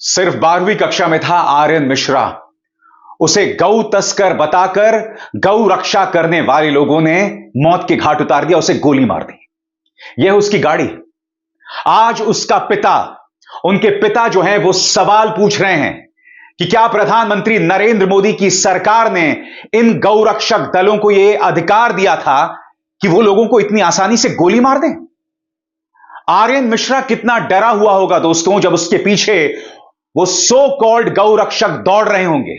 सिर्फ 12वीं कक्षा में था आर्यन मिश्रा। उसे गौ तस्कर बताकर गौ रक्षा करने वाले लोगों ने मौत के घाट उतार दिया, उसे गोली मार दी। यह उसकी गाड़ी। आज उसका पिता, उनके पिता जो हैं वो सवाल पूछ रहे हैं कि क्या प्रधानमंत्री नरेंद्र मोदी की सरकार ने इन गौरक्षक दलों को यह अधिकार दिया था कि वो लोगों को इतनी आसानी से गोली मार दें। आर्यन मिश्रा कितना डरा हुआ होगा दोस्तों, जब उसके पीछे वो सो कॉल्ड गौरक्षक दौड़ रहे होंगे।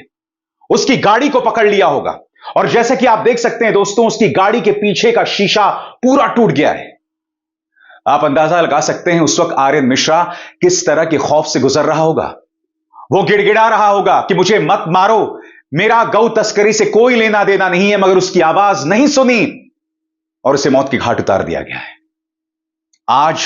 उसकी गाड़ी को पकड़ लिया होगा और जैसे कि आप देख सकते हैं दोस्तों, उसकी गाड़ी के पीछे का शीशा पूरा टूट गया है। आप अंदाजा लगा सकते हैं उस वक्त आर्यन मिश्रा किस तरह के खौफ से गुजर रहा होगा। वो गिड़गिड़ा रहा होगा कि मुझे मत मारो, मेरा गौ तस्करी से कोई लेना देना नहीं है, मगर उसकी आवाज नहीं सुनी और उसे मौत के घाट उतार दिया गया है। आज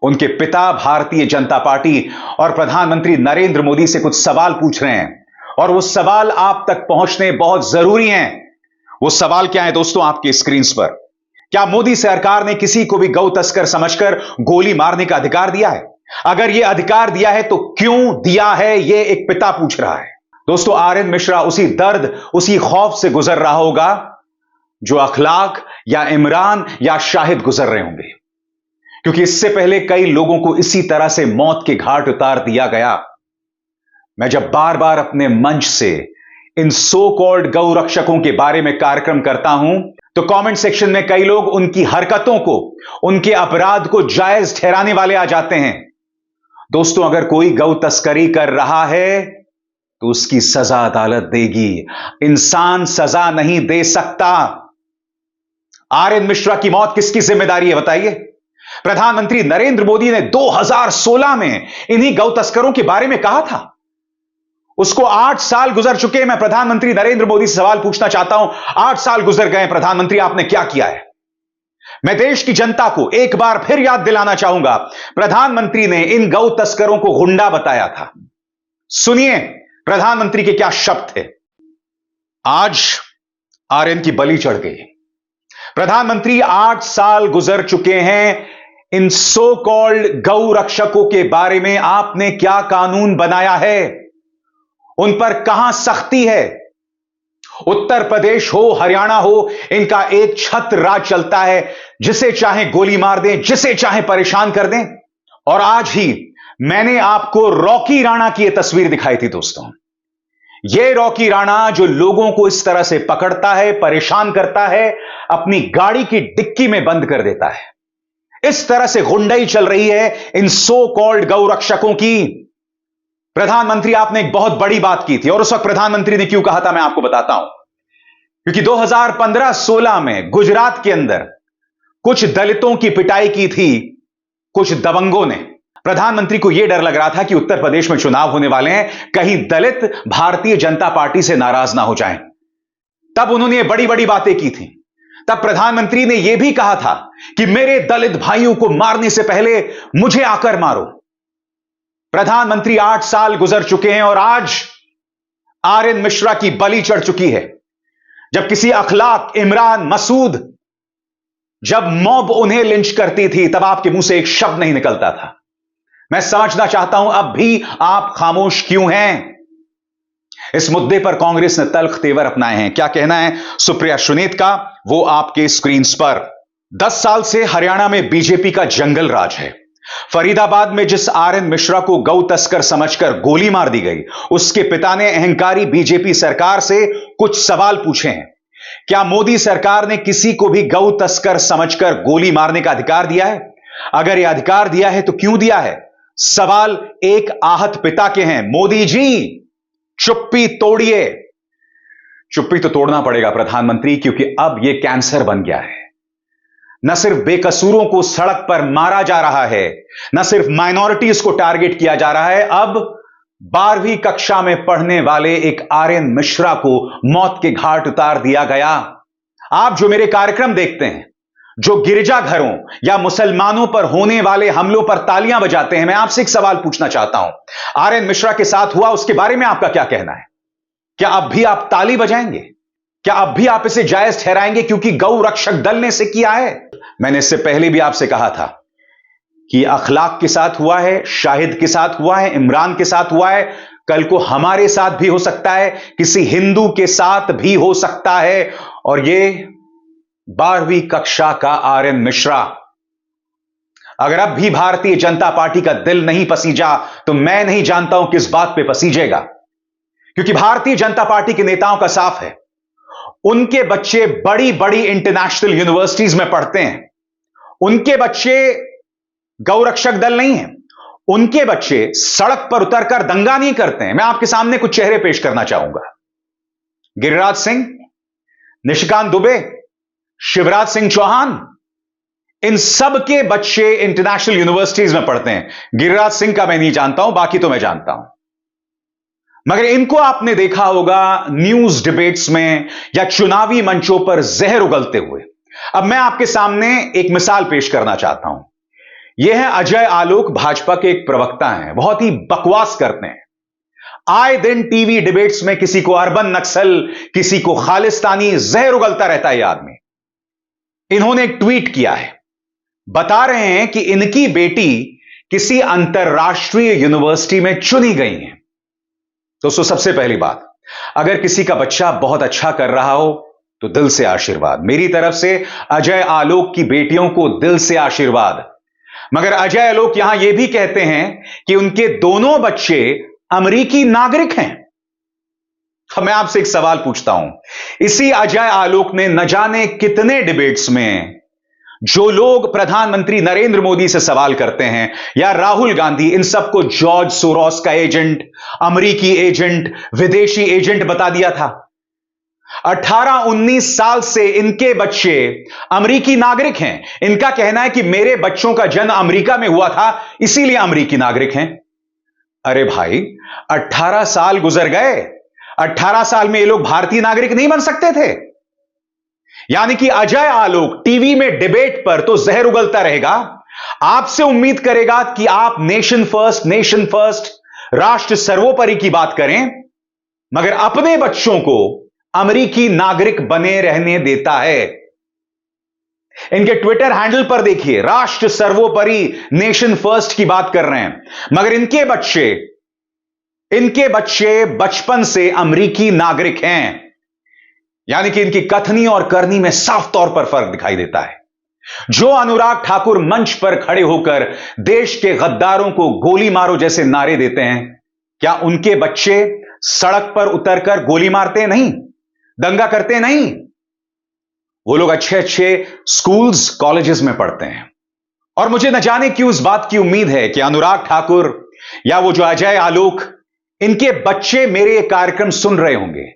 उनके पिता भारतीय जनता पार्टी और प्रधानमंत्री नरेंद्र मोदी से कुछ सवाल पूछ रहे हैं और वो सवाल आप तक पहुंचने बहुत जरूरी हैं। वो सवाल क्या है दोस्तों, आपके स्क्रीन पर। क्या मोदी सरकार ने किसी को भी गौ तस्कर समझकर गोली मारने का अधिकार दिया है? अगर यह अधिकार दिया है तो क्यों दिया है, यह एक पिता पूछ रहा है। दोस्तों, आर्यन मिश्रा उसी दर्द, उसी खौफ से गुजर रहा होगा जो अखलाक या इमरान या शाहिद गुजर रहे होंगे, क्योंकि इससे पहले कई लोगों को इसी तरह से मौत के घाट उतार दिया गया। मैं जब बार बार अपने मंच से इन सो कॉल्ड गौ रक्षकों के बारे में कार्यक्रम करता हूं तो कमेंट सेक्शन में कई लोग उनकी हरकतों को, उनके अपराध को जायज ठहराने वाले आ जाते हैं। दोस्तों, अगर कोई गौ तस्करी कर रहा है तो उसकी सजा अदालत देगी, इंसान सजा नहीं दे सकता। आर्यन मिश्रा की मौत किसकी जिम्मेदारी है बताइए? प्रधानमंत्री नरेंद्र मोदी ने 2016 में इन्हीं गौ तस्करों के बारे में कहा था। उसको 8 साल गुजर चुके हैं। मैं प्रधानमंत्री नरेंद्र मोदी से सवाल पूछना चाहता हूं, 8 साल गुजर गए, प्रधानमंत्री आपने क्या किया है? मैं देश की जनता को एक बार फिर याद दिलाना चाहूंगा, प्रधानमंत्री ने इन गौ तस्करों को गुंडा बताया था। सुनिए प्रधानमंत्री के क्या शब्द थे। आज आर्यन की बलि चढ़ गई। प्रधानमंत्री 8 साल गुजर चुके हैं, इन सो कॉल्ड गौ रक्षकों के बारे में आपने क्या कानून बनाया है? उन पर कहां सख्ती है? उत्तर प्रदेश हो, हरियाणा हो, इनका एक छत राज चलता है, जिसे चाहे गोली मार दें, जिसे चाहे परेशान कर दें। और आज ही मैंने आपको रॉकी राणा की यह तस्वीर दिखाई थी दोस्तों। यह रॉकी राणा जो लोगों को इस तरह से पकड़ता है, परेशान करता है, अपनी गाड़ी की डिक्की में बंद कर देता है। इस तरह से गुंडाई चल रही है इन सो कॉल्ड गौ रक्षकों की। प्रधानमंत्री, आपने एक बहुत बड़ी बात की थी और उस वक्त प्रधानमंत्री ने क्यों कहा था मैं आपको बताता हूं। क्योंकि 2015-16 में गुजरात के अंदर कुछ दलितों की पिटाई की थी कुछ दबंगों ने। प्रधानमंत्री को यह डर लग रहा था कि उत्तर प्रदेश में चुनाव होने वाले हैं, कहीं दलित भारतीय जनता पार्टी से नाराज ना हो जाएं। तब उन्होंने बड़ी बड़ी बातें की थी। तब प्रधानमंत्री ने यह भी कहा था कि मेरे दलित भाइयों को मारने से पहले मुझे आकर मारो। प्रधानमंत्री 8 साल गुजर चुके हैं और आज आर्यन मिश्रा की बलि चढ़ चुकी है। जब किसी अखलाक, इमरान, मसूद, जब मॉब उन्हें लिंच करती थी तब आपके मुंह से एक शब्द नहीं निकलता था। मैं समझना चाहता हूं अब भी आप खामोश क्यों हैं? इस मुद्दे पर कांग्रेस ने तल्ख तेवर अपनाए हैं। क्या कहना है सुप्रिया सुनीत का, वो आपके स्क्रीन पर। 10 साल से हरियाणा में बीजेपी का जंगल राज है। फरीदाबाद में जिस आर्यन मिश्रा को गौ तस्कर समझकर गोली मार दी गई, उसके पिता ने अहंकारी बीजेपी सरकार से कुछ सवाल पूछे हैं। क्या मोदी सरकार ने किसी को भी गौ तस्कर समझकर गोली मारने का अधिकार दिया है? अगर यह अधिकार दिया है तो क्यों दिया है? सवाल एक आहत पिता के हैं। मोदी जी, चुप्पी तोड़िए। चुप्पी तो तोड़ना पड़ेगा प्रधानमंत्री, क्योंकि अब यह कैंसर बन गया है। न सिर्फ बेकसूरों को सड़क पर मारा जा रहा है, न सिर्फ माइनॉरिटीज को टारगेट किया जा रहा है, अब 12वीं कक्षा में पढ़ने वाले एक आर्यन मिश्रा को मौत के घाट उतार दिया गया। आप जो मेरे कार्यक्रम देखते हैं, जो गिरजाघरों या मुसलमानों पर होने वाले हमलों पर तालियां बजाते हैं, मैं आपसे एक सवाल पूछना चाहता हूं। आर्यन मिश्रा के साथ हुआ, उसके बारे में आपका क्या कहना है? क्या अब भी आप ताली बजाएंगे? क्या अब भी आप इसे जायज ठहराएंगे क्योंकि गौ रक्षक दल ने इसे किया है? मैंने इससे पहले भी आपसे कहा था कि अखलाक के साथ हुआ है, शाहिद के साथ हुआ है, इमरान के साथ हुआ है, कल को हमारे साथ भी हो सकता है, किसी हिंदू के साथ भी हो सकता है। और ये 12वीं कक्षा का आर्यन मिश्रा अगर अब भी भारतीय जनता पार्टी का दिल नहीं पसीजा तो मैं नहीं जानता हूं किस बात पे पसीजेगा। क्योंकि भारतीय जनता पार्टी के नेताओं का साफ है, उनके बच्चे बड़ी बड़ी इंटरनेशनल यूनिवर्सिटीज में पढ़ते हैं, उनके बच्चे गौरक्षक दल नहीं है, उनके बच्चे सड़क पर उतरकर दंगा नहीं करते हैं। मैं आपके सामने कुछ चेहरे पेश करना चाहूंगा। गिरिराज सिंह, निशिकांत दुबे, शिवराज सिंह चौहान, इन सब के बच्चे इंटरनेशनल यूनिवर्सिटीज में पढ़ते हैं। गिरिराज सिंह का मैं नहीं जानता हूं, बाकी तो मैं जानता हूं। मगर इनको आपने देखा होगा न्यूज डिबेट्स में या चुनावी मंचों पर जहर उगलते हुए। अब मैं आपके सामने एक मिसाल पेश करना चाहता हूं। यह है अजय आलोक, भाजपा के एक प्रवक्ता हैं, बहुत ही बकवास करते हैं। आए दिन टीवी डिबेट्स में किसी को अर्बन नक्सल, किसी को खालिस्तानी, जहर उगलता रहता है यह आदमी। इन्होंने एक ट्वीट किया है, बता रहे हैं कि इनकी बेटी किसी अंतरराष्ट्रीय यूनिवर्सिटी में चुनी गई है। दोस्तों, सबसे पहली बात, अगर किसी का बच्चा बहुत अच्छा कर रहा हो तो दिल से आशीर्वाद। मेरी तरफ से अजय आलोक की बेटियों को दिल से आशीर्वाद। मगर अजय आलोक यहां यह भी कहते हैं कि उनके दोनों बच्चे अमेरिकी नागरिक हैं। मैं आपसे एक सवाल पूछता हूं, इसी अजय आलोक ने न जाने कितने डिबेट्स में जो लोग प्रधानमंत्री नरेंद्र मोदी से सवाल करते हैं या राहुल गांधी, इन सबको जॉर्ज सोरोस का एजेंट, अमेरिकी एजेंट, विदेशी एजेंट बता दिया था। 18-19 साल से इनके बच्चे अमेरिकी नागरिक हैं। इनका कहना है कि मेरे बच्चों का जन्म अमेरिका में हुआ था, इसीलिए अमेरिकी नागरिक हैं। अरे भाई, 18 साल गुजर गए, 18 साल में ये लोग भारतीय नागरिक नहीं बन सकते थे? यानी कि अजय आलोक टीवी में डिबेट पर तो जहर उगलता रहेगा, आपसे उम्मीद करेगा कि आप नेशन फर्स्ट, राष्ट्र सर्वोपरि की बात करें, मगर अपने बच्चों को अमेरिकी नागरिक बने रहने देता है। इनके ट्विटर हैंडल पर देखिए, राष्ट्र सर्वोपरि, नेशन फर्स्ट की बात कर रहे हैं, मगर इनके बच्चे बचपन से अमेरिकी नागरिक हैं। यानी कि इनकी कथनी और करनी में साफ तौर पर फर्क दिखाई देता है। जो अनुराग ठाकुर मंच पर खड़े होकर देश के गद्दारों को गोली मारो जैसे नारे देते हैं, क्या उनके बच्चे सड़क पर उतरकर गोली मारते नहीं, दंगा करते नहीं? वो लोग अच्छे अच्छे स्कूल्स, कॉलेजेस में पढ़ते हैं। और मुझे न जाने क्यों इस बात की उम्मीद है कि अनुराग ठाकुर या वो जो अजय आलोक, इनके बच्चे मेरे ये कार्यक्रम सुन रहे होंगे।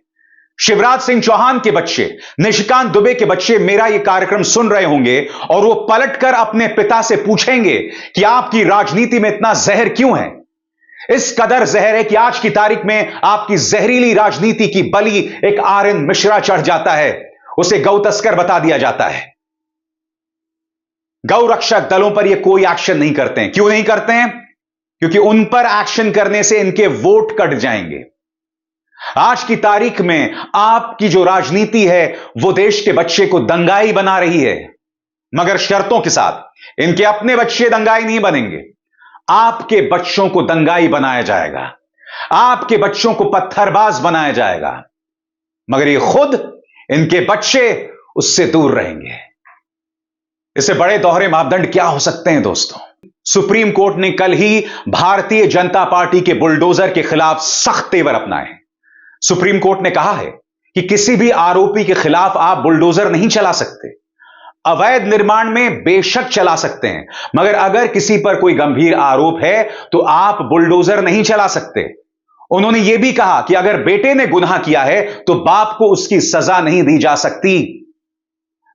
शिवराज सिंह चौहान के बच्चे, निशिकांत दुबे के बच्चे मेरा यह कार्यक्रम सुन रहे होंगे और वो पलटकर अपने पिता से पूछेंगे कि आपकी राजनीति में इतना जहर क्यों है? इस कदर जहर है कि आज की तारीख में आपकी जहरीली राजनीति की बलि एक आर्यन मिश्रा चढ़ जाता है, उसे गौ तस्कर बता दिया जाता है। गौ रक्षक दलों पर ये कोई एक्शन नहीं करते हैं। क्यों नहीं करते हैं? क्योंकि उन पर एक्शन करने से इनके वोट कट जाएंगे। आज की तारीख में आपकी जो राजनीति है वो देश के बच्चे को दंगाई बना रही है, मगर शर्तों के साथ। इनके अपने बच्चे दंगाई नहीं बनेंगे, आपके बच्चों को दंगाई बनाया जाएगा, आपके बच्चों को पत्थरबाज बनाया जाएगा, मगर ये खुद, इनके बच्चे उससे दूर रहेंगे। इससे बड़े दोहरे मापदंड क्या हो सकते हैं दोस्तों? सुप्रीम कोर्ट ने कल ही भारतीय जनता पार्टी के बुलडोजर के खिलाफ सख्त तेवर अपनाए। सुप्रीम कोर्ट ने कहा है कि किसी भी आरोपी के खिलाफ आप बुलडोजर नहीं चला सकते। अवैध निर्माण में बेशक चला सकते हैं, मगर अगर किसी पर कोई गंभीर आरोप है तो आप बुलडोजर नहीं चला सकते। उन्होंने यह भी कहा कि अगर बेटे ने गुनाह किया है तो बाप को उसकी सजा नहीं दी जा सकती।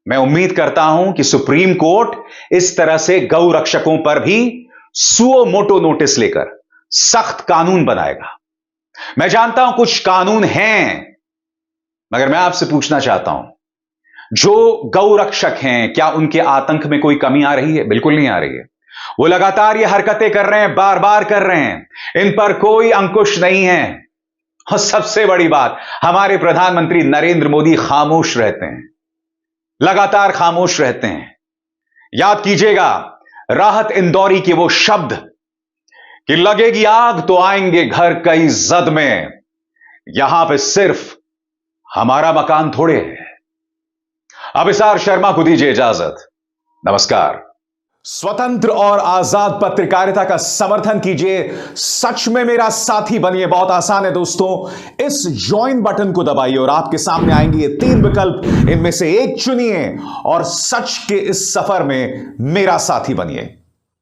मैं उम्मीद करता हूं कि सुप्रीम कोर्ट इस तरह से गौ रक्षकों पर भी सुओ मोटो नोटिस लेकर सख्त कानून बनाएगा। मैं जानता हूं कुछ कानून हैं, मगर मैं आपसे पूछना चाहता हूं, जो गौ रक्षक हैं, क्या उनके आतंक में कोई कमी आ रही है? बिल्कुल नहीं आ रही है। वो लगातार ये हरकतें कर रहे हैं, बार बार कर रहे हैं, इन पर कोई अंकुश नहीं है। और सबसे बड़ी बात, हमारे प्रधानमंत्री नरेंद्र मोदी खामोश रहते हैं, लगातार खामोश रहते हैं। याद कीजिएगा, राहत इंदौरी के वो शब्द कि लगेगी आग तो आएंगे घर कई जद में, यहां पे सिर्फ हमारा मकान थोड़े है। अभिसार शर्मा को दीजिए इजाजत। नमस्कार। स्वतंत्र और आजाद पत्रकारिता का समर्थन कीजिए, सच में मेरा साथी बनिए। बहुत आसान है दोस्तों, इस ज्वाइन बटन को दबाइए और आपके सामने आएंगे ये 3 विकल्प, इनमें से एक चुनिए और सच के इस सफर में मेरा साथी बनिए।